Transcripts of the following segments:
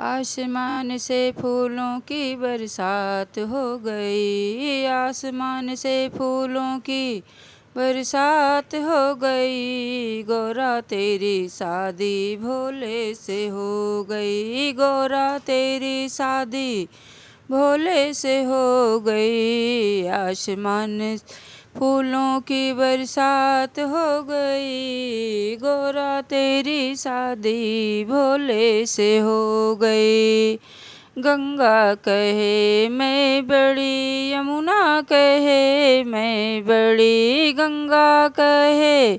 आसमान से फूलों की बरसात हो गई, आसमान से फूलों की बरसात हो गई। गौरा तेरी शादी भोले से हो गई, गौरा तेरी शादी भोले से हो गई। आसमान फूलों की बरसात हो गई, गौरा तेरी शादी भोले से हो गई। गंगा कहे मैं बड़ी, यमुना कहे मैं बड़ी, गंगा कहे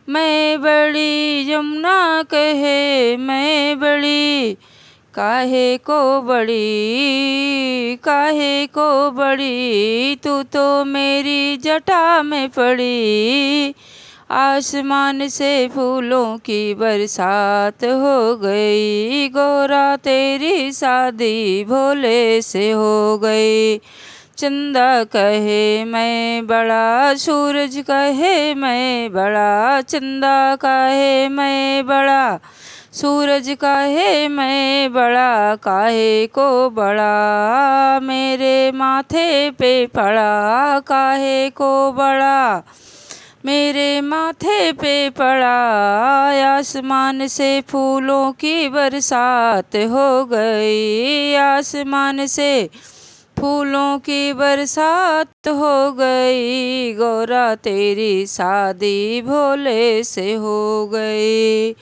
मैं बड़ी, यमुना कहे मैं बड़ी। काहे को बड़ी, काहे को बड़ी, तू तो मेरी जटा में पड़ी। आसमान से फूलों की बरसात हो गई, गौरा तेरी शादी भोले से हो गई। चंदा कहे मैं बड़ा, सूरज कहे मैं बड़ा, चंदा कहे मैं बड़ा, सूरज काहे मैं बड़ा। काहे को बड़ा मेरे माथे पे पड़ा, काहे को बड़ा मेरे माथे पे पड़ा। आसमान से फूलों की बरसात हो गई, आसमान से फूलों की बरसात हो गई। गौरा तेरी शादी भोले से हो गई।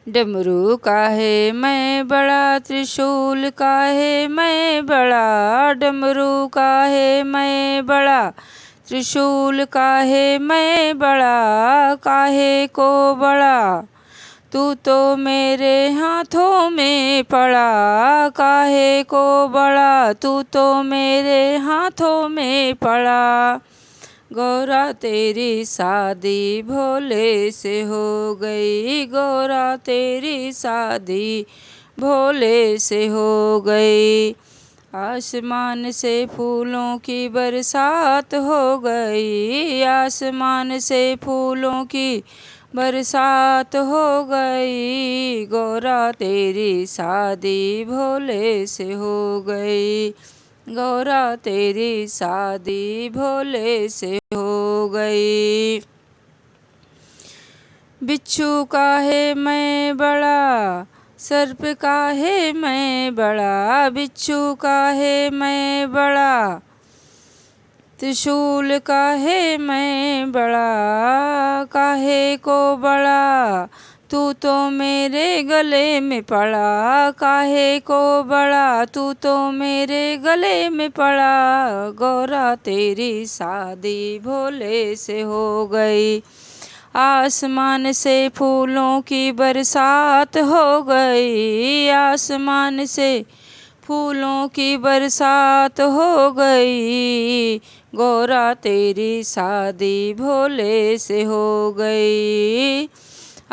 डमरू काहे मैं बड़ा, त्रिशूल काहे मैं बड़ा, डमरू काहे मैं बड़ा, त्रिशूल काहे मैं बड़ा। काहे को बड़ा, तू तो मेरे हाथों में पड़ा। काहे को बड़ा, तू तो मेरे हाथों में पड़ा। गौरा तेरी शादी भोले से हो गई, गौरा तेरी शादी भोले से हो गई। आसमान से फूलों की बरसात हो गई, आसमान से फूलों की बरसात हो गई। गौरा तेरी शादी भोले से हो गई, गौरा तेरी शादी भोले से हो गई। बिच्छू काहे मैं बड़ा, सर्प काहे मैं बड़ा, बिच्छू काहे मैं बड़ा, त्रिशूल काहे मैं बड़ा। काहे को बड़ा, तू तो मेरे गले में पड़ा। काहे को बड़ा, तू तो मेरे गले में पड़ा। गौरा तेरी शादी भोले से हो गई, आसमान से फूलों की बरसात हो गई, आसमान से फूलों की बरसात हो गई। गौरा तेरी शादी भोले से हो गई,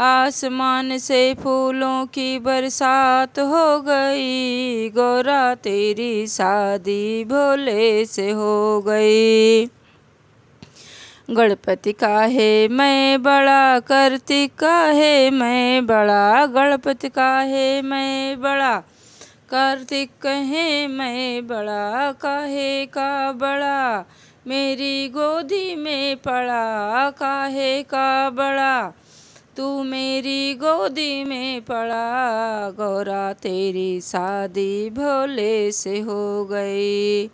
आसमान से फूलों की बरसात हो गई। गौरा तेरी शादी भोले से हो गई। गणपति काहे मैं बड़ा, कार्तिक काहे मैं बड़ा, गणपति काहे मैं बड़ा, कार्तिक कहे मैं बड़ा। काहे का बड़ा मेरी गोदी में पड़ा, काहे का बड़ा तू मेरी गोदी में पड़ा। गौरा तेरी शादी भोले से हो गई,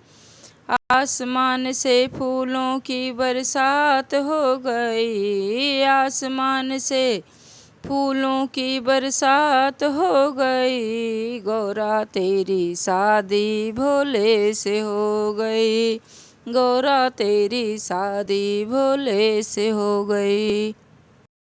आसमान से फूलों की बरसात हो गई, आसमान से फूलों की बरसात हो गई। गौरा तेरी शादी भोले से हो गई, गौरा तेरी शादी भोले से हो गई।